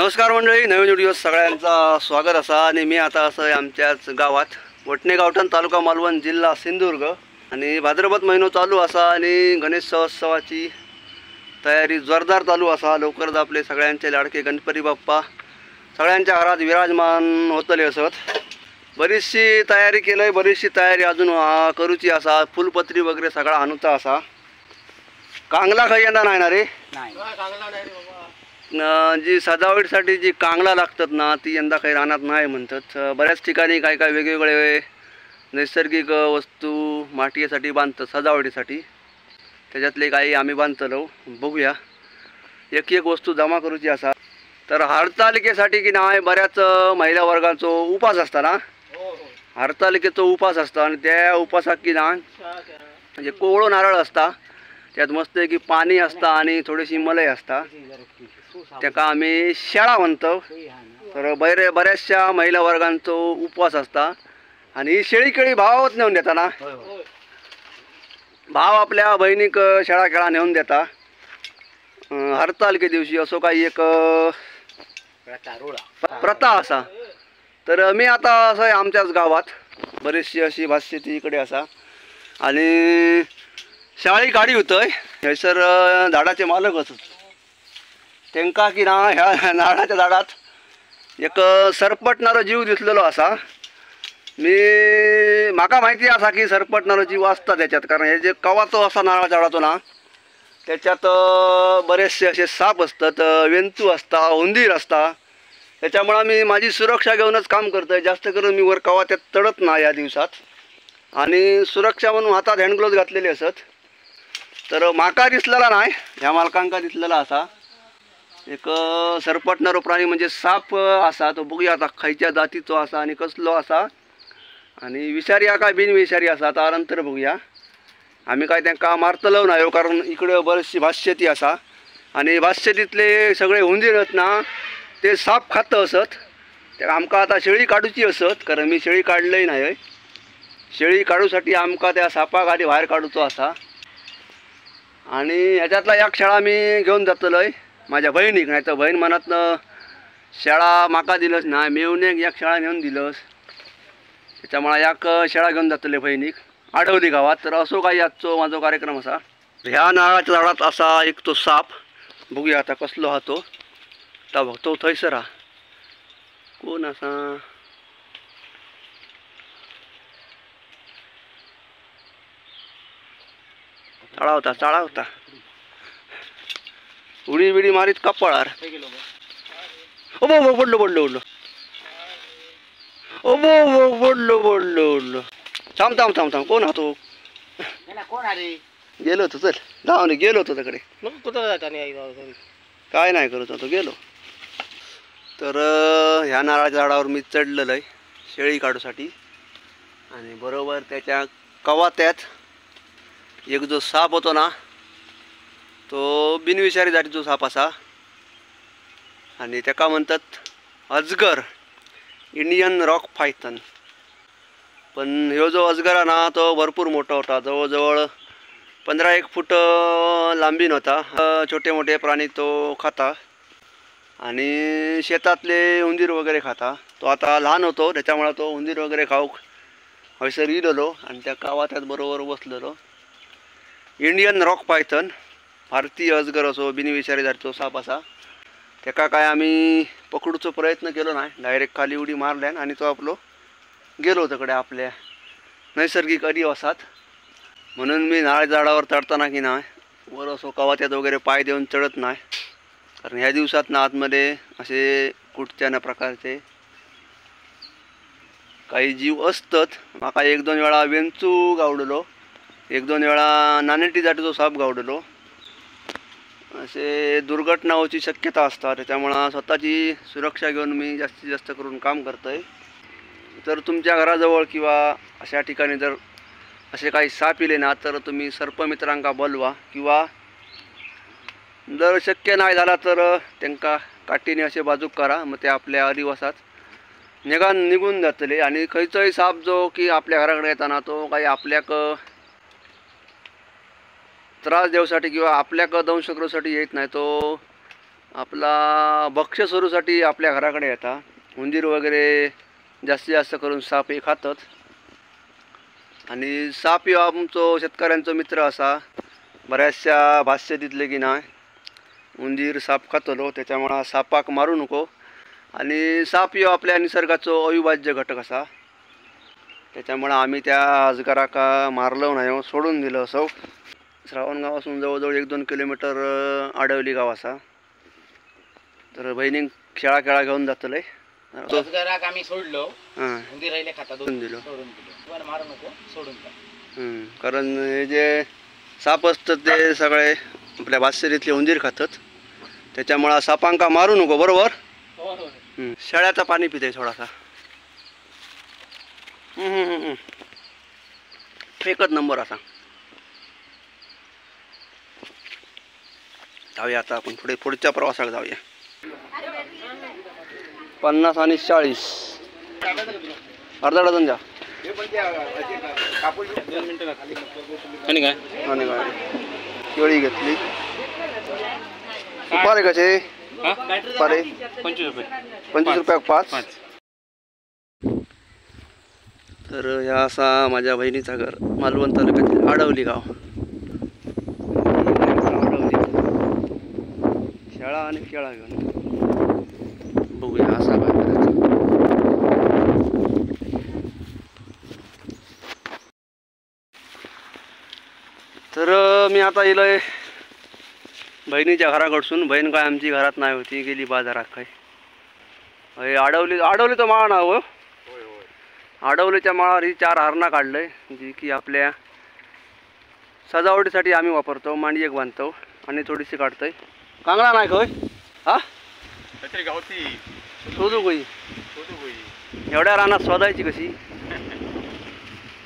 नमस्कार मंडळी, नवीन व्हिडिओ सगळ्यांचा स्वागत असा। आणि मी आता असं आमच्याच गावात वटणे गावठण तालुका मालवण जिल्हा सिंधुदुर्ग आणि भाद्रपद महिनो चालू असा आणि गणेश उत्सवाची तयारी जोरदार चालू असा। लवकरच आपले सगळ्यांचे लाडके गणपती बाप्पा सगळ्यांच्या घरात विराजमान होतले असत। बरीचशी तयारी केलंय, बरीचशी तयारी अजून करूची असा। फुलपत्री वगैरे सगळा आणूचा असा। कांगला काही यंदा नाही ना रे? जी सजावटीसाठी जी कांगला लागतात ना ती यंदा काही रानात नाही म्हणतात। बऱ्याच ठिकाणी काय काय वेगवेगळे नैसर्गिक वस्तू मातीसाठी बांधतात सजावटीसाठी। त्याच्यातले काही आम्ही बांधतलो, बघूया। एक एक वस्तू जमा करूची असा। तर हरतालिकेसाठी की नाही बऱ्याच महिला वर्गाचा उपास असता ना, हरतालिकेचा उपास असता आणि त्या उपासाक की ना म्हणजे कोवळो नारळ असता, त्यात मस्त की पाणी असता आणि थोडीशी मलाई असता, त्याका आम्ही शेळा म्हणतो। तर बऱ्याचशा महिला वर्गांचा उपवास असता आणि ही शेळी केळी भावात नेऊन देता ना, भाव आपल्या बहिणीक शेळा केळा नेऊन देता हरतालिके दिवशी। असो काही एक प्रथा असा। तर मी आता असं आमच्याच गावात बरीचशी अशी भातशेती इकडे असा आणि शाळी गाडी होतय हैसर झाडाचे मालक असत त्यांका की ना ह्या नारळाच्या झाडात एक सरपटणारा जीव दिसलेलो असा। माका माहिती असा की सरपटणारा जीव असता त्याच्यात, कारण हे जे कवाचो असा नारळाच्या झाडाचो ना त्याच्यात बरेचसे असे साप असतात, वेंतू असता, उंदीर असता। त्याच्यामुळे मी माझी सुरक्षा घेऊनच काम करतोय। जास्त करून मी वर कवा त्यात चढत ना या दिवसात आणि सुरक्षा म्हणून हातात हँड ग्लोव्ज घातलेले असत। तर माका दिसलेला नाही, ह्या मालकांका दिसलेला असा एक सरपटणारो प्राणी म्हणजे साप असा। तो बघूया आता खयच्या जातीचो असा आणि कसलो असा आणि विषारी हा काय बिनविषारी असा आता नंतर बघूया। आम्ही काय त्यांना मारतलो नाही, कारण इकडे बरीचशी भातशेती असा आणि भातशेतीतले सगळे उंदीर आहेत ना ते साप खात असत। त्या आमका आता शेळी काढूची असत, कारण मी शेळी काढलंय नाही। शेळी काढूसाठी आमका त्या सापाक आधी बाहेर काढूचो असा आणि ह्याच्यातला एक शेळा मी घेऊन जातलोय माझ्या बहिणीक। नाही तर बहीण मनातनं शेळा माका दिलंच नाही, मेवणे एक शेळा नेऊन दिलंस, त्याच्यामुळे एक शेळा घेऊन जातले बहिणीक आठवली गावात। तर असो काही आजचो माझा कार्यक्रम असा। ह्या नारळाच्या झाडात असा एक तो साप, बघूया आता कसलो हा तो। आता बघतो थंयसर हा कोण असा, चाळा होता उडी बिडी मारीत कपळार। ओ बो पडलो पडलो उडलो, ओ बो पडलो पडलो उडलो। थांब थांब थांब थांब, कोण हा तो? गेलो होतो, चल धावणे गेलो होतो तिकडे, काय नाही करत होतो, गेलो। तर ह्या नारळाच्या झाडावर मी चढलेलो आहे शेळी काढूसाठी आणि बरोबर त्याच्या कवात्यात एक जो साप होतो ना तो बिनविषारी जातीचो साप असा आणि त्याका म्हणतात अजगर, इंडियन रॉक पायथन। पण ह्यो जो अजगर आहे ना तो भरपूर मोठा होता, जवळजवळ 15-1 फूट लांबीन होता। छोटे मोठे प्राणी तो खाता आणि शेतातले उंदीर वगैरे खाता। तो आता लहान होतो त्याच्यामुळे तो उंदीर वगैरे खाऊक हयसर इलेलो आणि त्या कावात्यात बरोबर बसलेलो। इंडियन रॉक पायथन, भारतीय अजगर असो बिनविषारी जातीचो साप असा। त्याका काय आम्ही पकडूचो प्रयत्न केलो नाही, डायरेक्ट खाली उडी मारल्यान आणि तो आपलो गेलो तिकडे आपल्या नैसर्गिक अधिवासात। म्हणून मी नारळ झाडावर चढताना की नाही वर असो कवात्यात वगैरे पाय देऊन चढत नाही, कारण ह्या दिवसात ना आतमध्ये असे कुठच्या ना प्रकारचे काही जीव असतात। माका 1-2 वेळा वेंचू गावडलो, 1-2 वेळा नानेटी जातीचो साप गावडलो। असे दुर्घटना होची शक्यता असतात, त्याच्यामुळे स्वतःची सुरक्षा घेऊन मी जास्तीत जास्त करून काम करतोय। तर तुमच्या घराजवळ किंवा अशा ठिकाणी जर असे काही साप इले ना तर तुम्ही सर्पमित्रांका बोलवा किंवा जर शक्य नाही झाला तर त्यांका काठीने असे बाजूक करा, मग ते आपल्या अधिवासात निघून जातले। आणि खयचोही साप जो की आपल्या घराकडे येताना तो काही आपल्याक त्रास देऊसाठी किंवा आपल्याक दंश करूसाठी येत नाही, तो आपला भक्ष्य स्वरूपासाठी आपल्या घराकडे येतात उंदीर वगैरे जास्तीत जास्त करून साप हे खातात. आणि साप ह्यो आमचो शेतकऱ्यांचो मित्र असा. बऱ्याचशा भाष्य दितले की नाही उंदीर साप खातलो त्याच्यामुळे सापाक मारू नको. आणि साप ह्यो आपल्या निसर्गाचो अविभाज्य घटक असा. त्याच्यामुळे आम्ही त्या अजगराका मारलो नाही, सोडून दिलं असो. श्रावणगावापासून जवळजवळ 1-2 किलोमीटर आडवली गाव असा. तर बहिणीक खेळा घेऊन जातले. अजगराक आम्ही सोडलो, उंदीर राहिले खाता सोडून दिलो. सोडून दिलो. वर मारू नको, सोडून टाक. कारण हे जे साप असतात ते सगळे आपल्या भास्यरीतले उंदीर खातात. त्याच्यामुळे सापांका मारू नको, बरोबर. शेळ्याचं पाणी पिते थोडासा. एकच नंबर असा. जाऊया आता आपण पुढच्या प्रवासाला जाऊया. 50 आणि 40 अर्धा डझन द्या. आणि काय केळी घेतली. सुपारी कसे? सुपारी 25 रुपये. 25 रुपयाक 5. तर ह्या असा माझ्या बहिणीचा घर मालवण तालुक्यातील आडवली गाव. शाळा आणि केळा घेऊन बघूया असा काय करायचा. तर मी आता येलोय बहिणीच्या घराकडसून. बहीण काय आमची घरात नाही होती, गेली बाजारात. काय आडवली तो माळा नाव. आडवलीच्या माळावर ही 4 हरणा काढलंय जी की आपल्या सजावटीसाठी आम्ही वापरतो. मांडी एक बांधतो आणि थोडीशी काढतोय. कांगडा नाही होय? हा गावठी शोधू कोई एवढ्या रानात शोधायची कशी?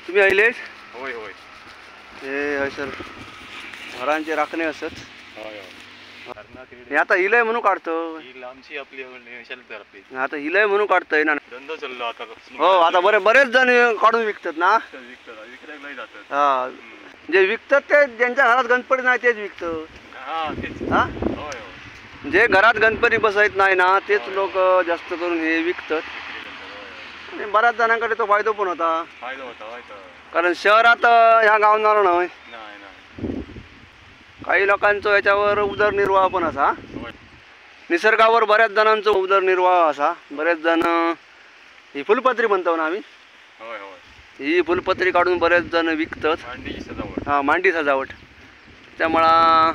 तुम्ही आलेच? होय होय. हे हय सर घरांचे राखणे असत. हे आता हिलय म्हणून काढतो. आता हिलय म्हणून काढतोय ना. हो आता बरेच जण काढून विकतात ना. हा जे विकतात ते ज्यांच्या घरात गणपती नाही तेच विकतात. हा जे घरात गणपती बसत नाही ना तेच लोक जास्त करून हे विकतात. आणि बऱ्याच जणांकडे तो फायदा पण होता. कारण शहरात ह्या गावणार नाही. काही लोकांचा याच्यावर उदरनिर्वाह पण असा. निसर्गावर बऱ्याच जणांचा उदरनिर्वाह असा. बरेच जण ही फुलपत्री म्हणतो ना आम्ही. ही फुलपत्री काढून बरेच जण विकतात. हा मांडी सजावट. त्यामुळं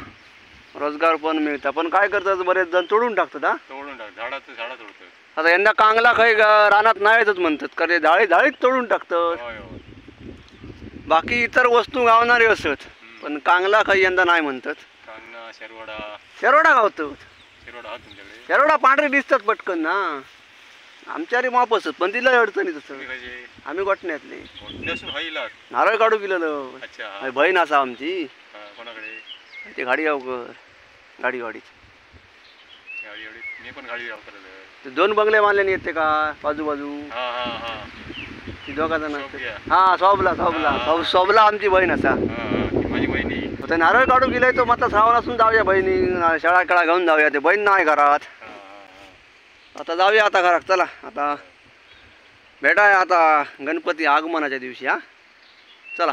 रोजगार पण मिळतं. पण काय करतात बरेच जण तोडून टाकतात. आता यंदा कांगला काही रानात नाहीतच म्हणतात कारण झाडीत तोडून टाकतात. बाकी इतर वस्तू गावणारे असत पण कांगला काही यंदा नाही म्हणतात. शेरोडा गावतो. शेरोडा पांढरे दिसतात पटकन ना. आमच्यारी माप असत पण तिला अडचणी तसं. आम्ही गोठण्यातले नारळ काढू गेलेलो. बहीण असा आमची ते गाडी गाडीच ते 2 बंगले बांधले येते का बाजू ती दोघा जण. हा सोबला आमची बहीण असा. ते नारळ काढू गेलाय तो मात्र श्रावण असून जाऊया बहिणी शाळा खेळा घेऊन जाऊया. ते बहीण नाही घरात. आता जाऊया आता घरात. चला आता भेटाय आता गणपती आगमनाच्या दिवशी. हा चला.